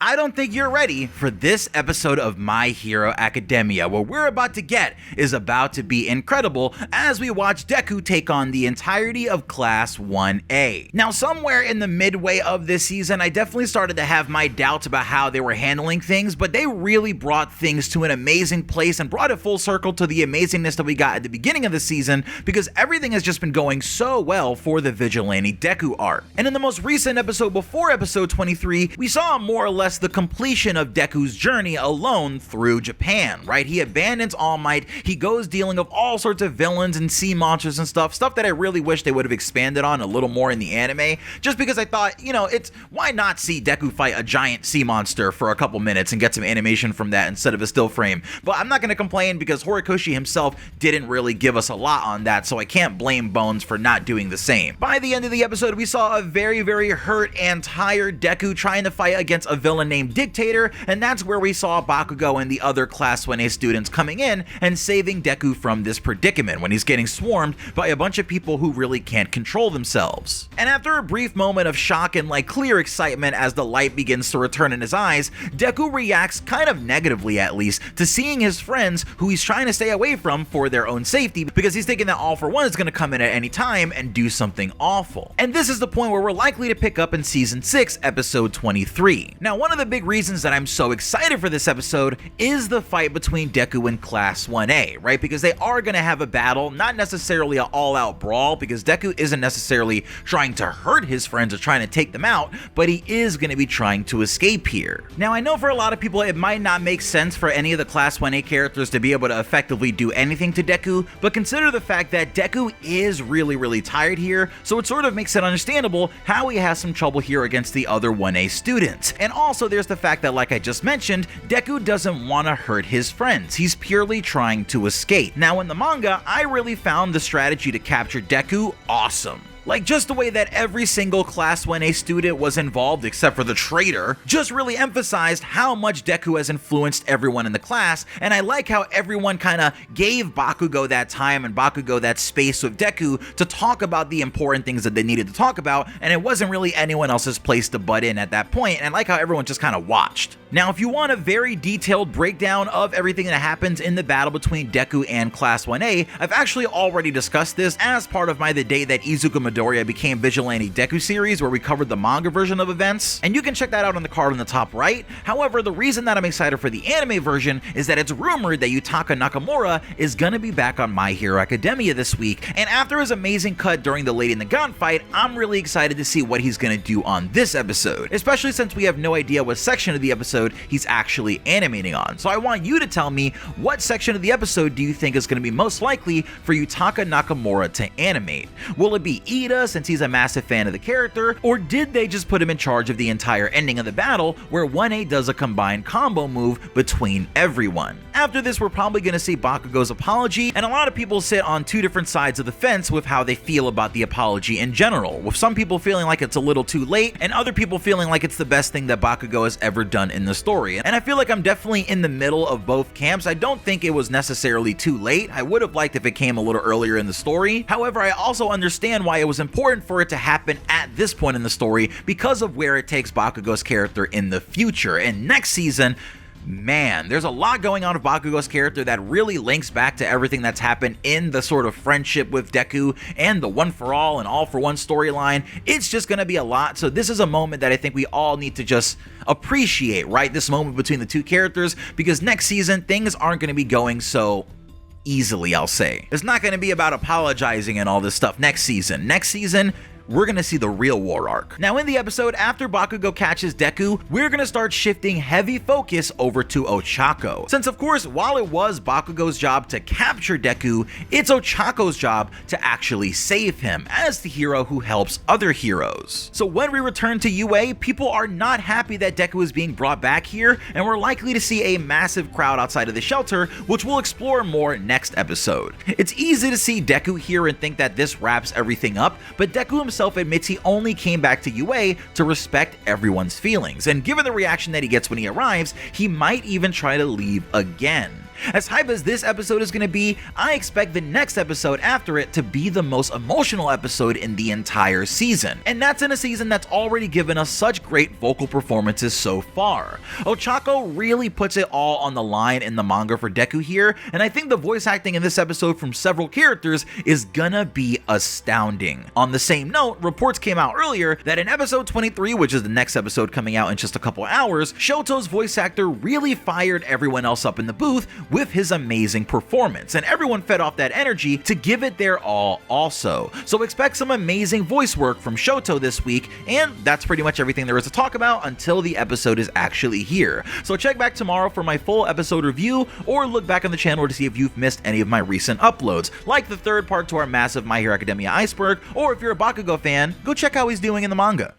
I don't think you're ready for this episode of My Hero Academia. What we're about to get is about to be incredible as we watch Deku take on the entirety of Class 1A. Now, somewhere in the midway of this season, I definitely started to have my doubts about how they were handling things, but they really brought things to an amazing place and brought it full circle to the amazingness that we got at the beginning of the season, because everything has just been going so well for the Vigilante Deku arc. And in the most recent episode before episode 23, we saw more or less the completion of Deku's journey alone through Japan, right? He abandons All Might, he goes dealing with all sorts of villains and sea monsters and stuff that I really wish they would have expanded on a little more in the anime, just because I thought, it's why not see Deku fight a giant sea monster for a couple minutes and get some animation from that instead of a still frame. But I'm not going to complain because Horikoshi himself didn't really give us a lot on that, so I can't blame Bones for not doing the same. By the end of the episode, we saw a very, very hurt and tired Deku trying to fight against a villain named Dictator, and that's where we saw Bakugo and the other Class 1A students coming in and saving Deku from this predicament when he's getting swarmed by a bunch of people who really can't control themselves. And after a brief moment of shock and clear excitement as the light begins to return in his eyes, Deku reacts kind of negatively, at least, to seeing his friends who he's trying to stay away from for their own safety, because he's thinking that All For One is going to come in at any time and do something awful. And this is the point where we're likely to pick up in Season 6, Episode 23. Now, one of the big reasons that I'm so excited for this episode is the fight between Deku and Class 1A, right? Because they are going to have a battle, not necessarily an all-out brawl, because Deku isn't necessarily trying to hurt his friends or trying to take them out, but he is going to be trying to escape here. Now, I know for a lot of people it might not make sense for any of the Class 1A characters to be able to effectively do anything to Deku, but consider the fact that Deku is really, really tired here, so it sort of makes it understandable how he has some trouble here against the other 1A students. And also there's the fact that, like I just mentioned, Deku doesn't want to hurt his friends. He's purely trying to escape. Now, in the manga, I really found the strategy to capture Deku awesome. Just the way that every single Class 1A student was involved except for the traitor just really emphasized how much Deku has influenced everyone in the class, and I like how everyone kind of gave Bakugo that time and Bakugo that space with Deku to talk about the important things that they needed to talk about, and it wasn't really anyone else's place to butt in at that point, and I like how everyone just kind of watched. Now, if you want a very detailed breakdown of everything that happens in the battle between Deku and Class 1A, I've actually already discussed this as part of my The Day That Izuku Midoriya Became Vigilante Deku series, where we covered the manga version of events, and you can check that out on the card on the top right. However, the reason that I'm excited for the anime version is that it's rumored that Yutaka Nakamura is gonna be back on My Hero Academia this week, and after his amazing cut during the Lady Nagan fight, I'm really excited to see what he's gonna do on this episode, especially since we have no idea what section of the episode he's actually animating on. So I want you to tell me, what section of the episode do you think is going to be most likely for Yutaka Nakamura to animate? Will it be Ida, since he's a massive fan of the character, or did they just put him in charge of the entire ending of the battle, where 1A does a combined combo move between everyone? After this, we're probably going to see Bakugo's apology, and a lot of people sit on two different sides of the fence with how they feel about the apology in general, with some people feeling like it's a little too late, and other people feeling like it's the best thing that Bakugo has ever done in the story. And I feel like I'm definitely in the middle of both camps. I don't think it was necessarily too late. I would have liked if it came a little earlier in the story. However, I also understand why it was important for it to happen at this point in the story, because of where it takes Bakugo's character in the future. And next season, man, there's a lot going on with Bakugo's character that really links back to everything that's happened in the sort of friendship with Deku and the One For All and All For One storyline. It's just gonna be a lot, so this is a moment that I think we all need to just appreciate, right? This moment between the two characters, because next season, things aren't gonna be going so easily, I'll say. It's not gonna be about apologizing and all this stuff next season. Next season, we're gonna see the real war arc. Now, in the episode after Bakugo catches Deku, we're gonna start shifting heavy focus over to Ochako. Since, of course, while it was Bakugo's job to capture Deku, it's Ochako's job to actually save him as the hero who helps other heroes. So when we return to UA, people are not happy that Deku is being brought back here, and we're likely to see a massive crowd outside of the shelter, which we'll explore more next episode. It's easy to see Deku here and think that this wraps everything up, but Deku himself admits he only came back to UA to respect everyone's feelings, and given the reaction that he gets when he arrives, he might even try to leave again. As hype as this episode is going to be, I expect the next episode after it to be the most emotional episode in the entire season. And that's in a season that's already given us such great vocal performances so far. Ochako really puts it all on the line in the manga for Deku here, and I think the voice acting in this episode from several characters is gonna be astounding. On the same note, reports came out earlier that in episode 23, which is the next episode coming out in just a couple hours, Shoto's voice actor really fired everyone else up in the booth with his amazing performance, and everyone fed off that energy to give it their all also. So expect some amazing voice work from Shoto this week, and that's pretty much everything there is to talk about until the episode is actually here. So check back tomorrow for my full episode review, or look back on the channel to see if you've missed any of my recent uploads, like the third part to our massive My Hero Academia iceberg, or if you're a Bakugo fan, go check how he's doing in the manga.